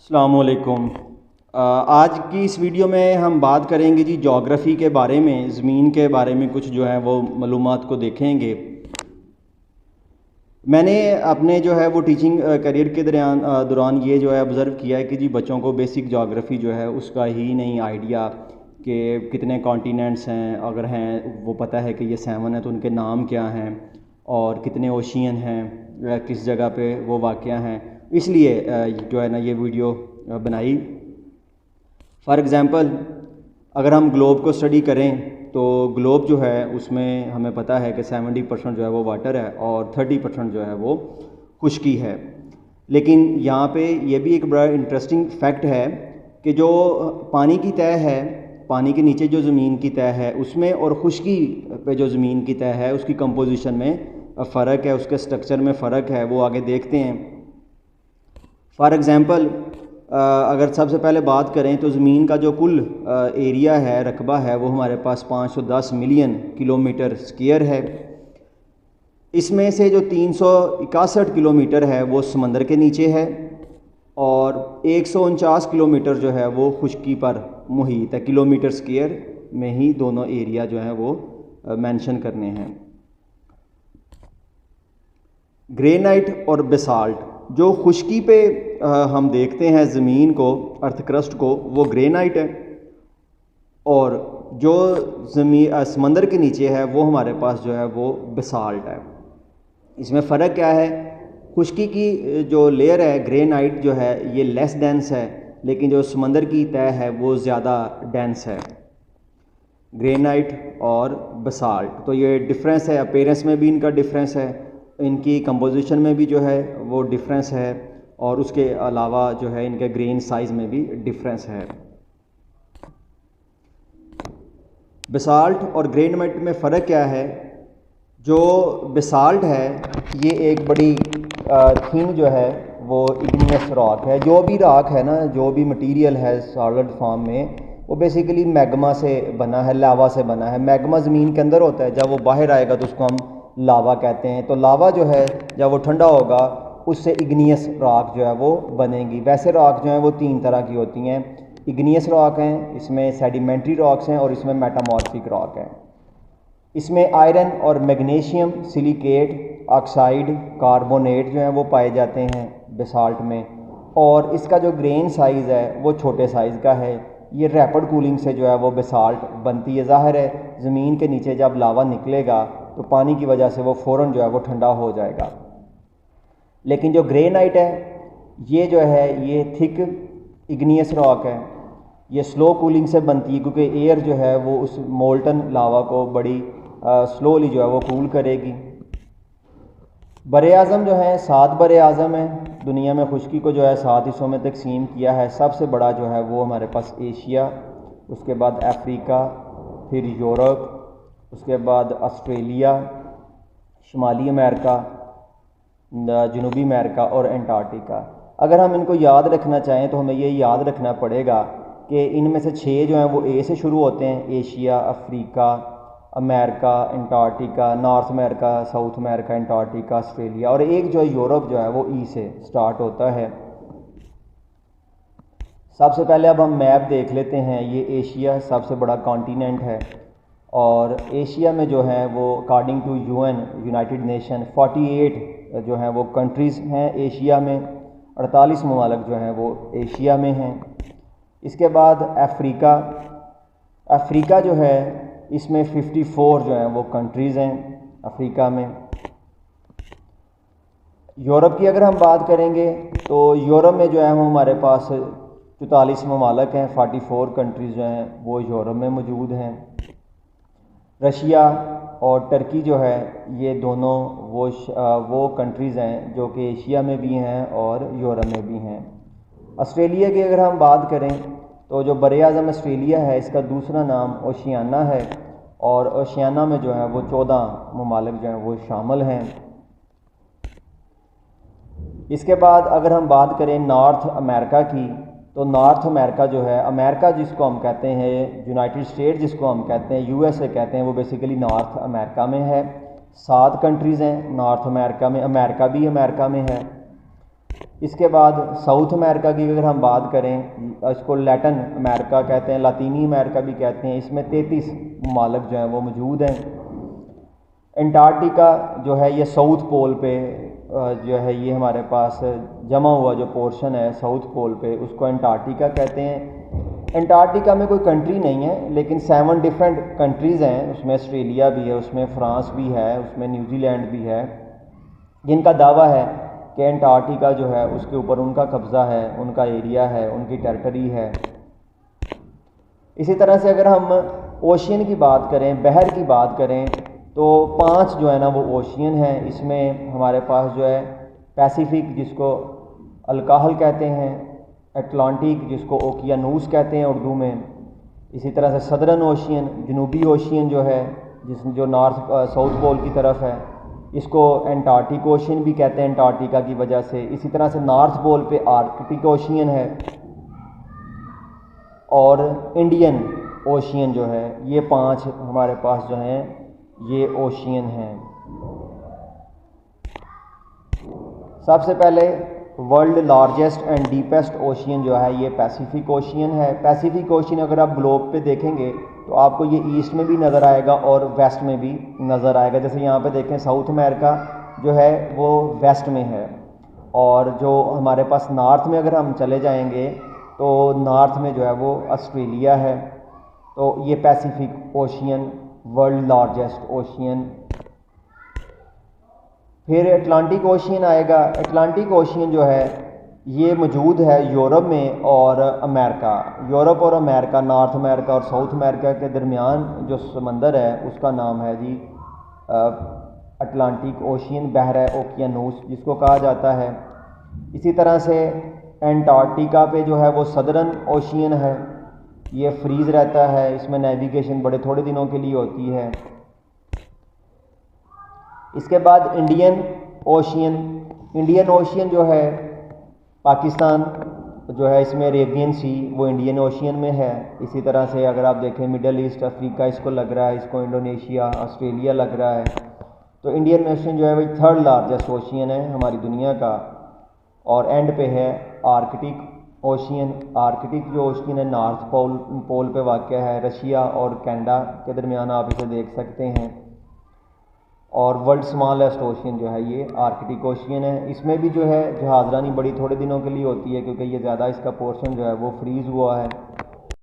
अस्सलाम वालेकुम। आज की इस वीडियो में हम बात करेंगे जी जोग्राफ़ी के बारे में, ज़मीन के बारे में कुछ जो है वो मालूमात को देखेंगे। मैंने अपने जो है वो टीचिंग करियर के दौरान ये जो है ऑब्ज़र्व किया है कि जी बच्चों को बेसिक जोग्राफ़ी जो है उसका ही नहीं आइडिया कि कितने कॉन्टिनेंट्स हैं, अगर हैं वो पता है कि ये 7 है तो उनके नाम क्या हैं और कितने ओशियन हैं, किस जगह पे वो वाक़या हैं। इसलिए जो है ना ये वीडियो बनाई। फॉर एग्ज़ाम्पल अगर हम ग्लोब को स्टडी करें तो ग्लोब जो है उसमें हमें पता है कि 70% जो है वो वाटर है और 30% जो है वो खुश्की है। लेकिन यहाँ पे ये भी एक बड़ा इंटरेस्टिंग फैक्ट है कि जो पानी की तह है, पानी के नीचे जो ज़मीन की तह है उसमें और खुश्की पे जो ज़मीन की तह है उसकी कंपोजिशन में फ़र्क है, उसके स्ट्रक्चर में फ़र्क है, वो आगे देखते हैं। फॉर एग्ज़ाम्पल अगर सबसे पहले बात करें तो ज़मीन का जो कुल एरिया है, रकबा है, वो हमारे पास 510 मिलियन किलोमीटर स्क्वायर है। इसमें से जो 361 किलोमीटर है वो समंदर के नीचे है और 149 किलोमीटर जो है वो खुश्की पर मुहित है। किलोमीटर स्क्वायर में ही दोनों एरिया जो है वो मेंशन करने हैं। ग्रेनाइट और बेसाल्ट, जो खुश्की पे हम देखते हैं ज़मीन को, अर्थ क्रस्ट को, वो ग्रेनाइट है और जो समंदर के नीचे है वो हमारे पास जो है वो बेसाल्ट है। इसमें फ़र्क क्या है? खुश्की की जो लेयर है ग्रेनाइट जो है ये लेस डेंस है, लेकिन जो समंदर की तह है वो ज़्यादा डेंस है। ग्रेनाइट और बेसाल्ट, तो ये डिफरेंस है, अपीयरेंस में भी इनका डिफरेंस है, इनकी कंपोजिशन में भी जो है वो डिफरेंस है और उसके अलावा जो है इनके ग्रेन साइज़ में भी डिफरेंस है। बेसाल्ट और ग्रेनाइट में फ़र्क क्या है? जो बेसाल्ट है ये एक बड़ी थिन जो है वो इग्नियस रॉक है। जो भी रॉक है ना, जो भी मटेरियल है सॉलिड फॉर्म में, वो बेसिकली मैग्मा से बना है, लावा से बना है। मैग्मा ज़मीन के अंदर होता है, जब वो बाहर आएगा तो उसको हम लावा कहते हैं। तो लावा जो है जब वो ठंडा होगा उससे इग्नियस रॉक जो है वो बनेगी। वैसे रॉक जो हैं वो 3 तरह की होती हैं। इग्नियस रॉक हैं, इसमें सेडिमेंट्री रॉक्स हैं और इसमें मेटामॉर्फिक रॉक हैं। इसमें आयरन और मैग्नीशियम, सिलिकेट, ऑक्साइड, कार्बोनेट जो हैं वो पाए जाते हैं बेसाल्ट में। और इसका जो ग्रेन साइज़ है वो छोटे साइज़ का है। ये रैपिड कूलिंग से जो है वो बेसाल्ट बनती है। ज़ाहिर है ज़मीन के नीचे जब लावा निकलेगा तो पानी की वजह से वो फ़ौरन जो है वो ठंडा हो जाएगा। लेकिन जो ग्रेनाइट है ये जो है ये थिक इग्नियस रॉक है। ये स्लो कूलिंग से बनती है क्योंकि एयर जो है वो उस मोल्टन लावा को बड़ी स्लोली जो है वो कूल करेगी। बरे आज़म जो है 7 बरे आज़म हैं। दुनिया में खुश्की को जो है 7 हिस्सों में तकसीम किया है। सबसे बड़ा जो है वो हमारे पास एशिया, उसके बाद अफ्रीका, फिर यूरोप, उसके बाद ऑस्ट्रेलिया, शुमाली अमेरिका, जनूबी अमेरिका और अंटार्कटिका। अगर हम इनको याद रखना चाहें तो हमें ये याद रखना पड़ेगा कि इनमें से 6 जो हैं वो ए से शुरू होते हैं। Asia, Africa, America, Antarctica, north America, south America, Antarctica, Australia, और एक जो है यूरोप जो है वो ई से स्टार्ट होता है। सबसे पहले अब हम मैप देख लेते हैं। ये एशिया सबसे बड़ा कॉन्टिनेंट है और एशिया में जो है वो according to UN, United Nation, 48 जो हैं वो कंट्रीज़ हैं एशिया में। 48 ममालिक जो हैं वो एशिया में हैं। इसके बाद अफ्रीका, अफ्रीका जो है इसमें 54 जो हैं वो कंट्रीज़ हैं अफ्रीका में। यूरोप की अगर हम बात करेंगे तो यूरोप में जो है वो हमारे पास 44 ममालिक हैं, 44 कंट्रीज़ जो हैं वो यूरोप में मौजूद हैं। रशिया और टर्की जो है ये दोनों वो कंट्रीज़ हैं जो कि एशिया में भी हैं और यूरोप में भी हैं। ऑस्ट्रेलिया की अगर हम बात करें तो जो बरे-ए-आज़म ऑस्ट्रेलिया है इसका दूसरा नाम ओशियाना है और ओशियाना में जो है वो 14 ममालिक जो हैं वो शामिल हैं। इसके बाद अगर हम बात करें नॉर्थ अमेरिका की तो नॉर्थ अमेरिका जो है, अमेरिका जिसको हम कहते हैं, यूनाइटेड स्टेट जिसको हम कहते हैं, यूएसए कहते हैं, वो बेसिकली नॉर्थ अमेरिका में है। 7 कंट्रीज़ हैं नॉर्थ अमेरिका में, अमेरिका भी अमेरिका में है। इसके बाद साउथ अमेरिका की अगर हम बात करें, इसको लैटिन अमेरिका कहते हैं, लातीनी अमेरिका भी कहते हैं। इसमें 33 ममालिक जो हैं वो मौजूद हैं। अंटार्कटिका जो है ये साउथ पोल पे जो है ये हमारे पास जमा हुआ जो पोर्शन है साउथ पोल पे, उसको अंटार्कटिका कहते हैं। अंटार्कटिका में कोई कंट्री नहीं है, लेकिन 7 डिफरेंट कंट्रीज़ हैं। उसमें ऑस्ट्रेलिया भी है, उसमें फ्रांस भी है, उसमें न्यूजीलैंड भी है, जिनका दावा है कि अंटार्कटिका जो है उसके ऊपर उनका कब्ज़ा है, उनका एरिया है, उनकी टेरिटरी है। इसी तरह से अगर हम ओशियन की बात करें, बहर की बात करें, तो 5 जो है ना वो ओशियन हैं। इसमें हमारे पास जो है पैसिफिक जिसको अल्काहल कहते हैं, अटलांटिक जिसको ओकियानूस कहते हैं उर्दू में, इसी तरह से सदर्न ओशियन, जनूबी ओशियन जो है जो नॉर्थ साउथ पोल की तरफ है, इसको एंटार्कटिक ओशियन भी कहते हैं अंटार्कटिका की वजह से। इसी तरह से नॉर्थ पोल पे आर्कटिक ओशियन है, और इंडियन ओशियन जो है, ये 5 हमारे पास जो हैं ये ओशियन हैं। सबसे पहले world largest and deepest ocean जो है ये पैसिफिक ओशियन है। पैसिफिक ओशियन अगर आप ग्लोब पे देखेंगे तो आपको ये ईस्ट में भी नज़र आएगा और वेस्ट में भी नज़र आएगा। जैसे यहाँ पे देखें साउथ अमेरिका जो है वो वेस्ट में है, और जो हमारे पास नॉर्थ में अगर हम चले जाएंगे तो नॉर्थ में जो है वो ऑस्ट्रेलिया है। तो ये Pacific ocean world largest ocean. फिर अटलांटिक ओशियन आएगा। अटलांटिक ओशियन जो है ये मौजूद है यूरोप में और अमेरिका। यूरोप और अमेरिका, नॉर्थ अमेरिका और साउथ अमेरिका के दरमियान जो समंदर है उसका नाम है जी अटलांटिक ओशियन, बहर ओकियानूस जिसको कहा जाता है। इसी तरह से एंटार्कटिका पे जो है वो सदर्न ओशियन है, ये फ्रीज़ रहता है, इसमें नेविगेशन बड़े थोड़े दिनों के लिए होती है। इसके बाद इंडियन ओशियन। इंडियन ओशियन जो है पाकिस्तान जो है इसमें अरेबियन सी वो इंडियन ओशियन में है। इसी तरह से अगर आप देखें मिडल ईस्ट, अफ्रीका इसको लग रहा है, इसको इंडोनेशिया, ऑस्ट्रेलिया लग रहा है। तो इंडियन ओशियन जो है वही 3rd लार्जेस्ट ओशियन है हमारी दुनिया का। और एंड पे है आर्कटिक ओशियन। आर्कटिक जो ओशियन है नॉर्थ पोल पे वाक़ है, रशिया और कनाडा के दरमियान आप इसे देख सकते हैं। और वर्ल्ड स्मॉलेस्ट ओशियन जो है ये आर्कटिक ओशियन है। इसमें भी जो है जहाज़रानी बड़ी थोड़े दिनों के लिए होती है, क्योंकि ये ज़्यादा इसका पोर्शन जो है वो फ्रीज़ हुआ है।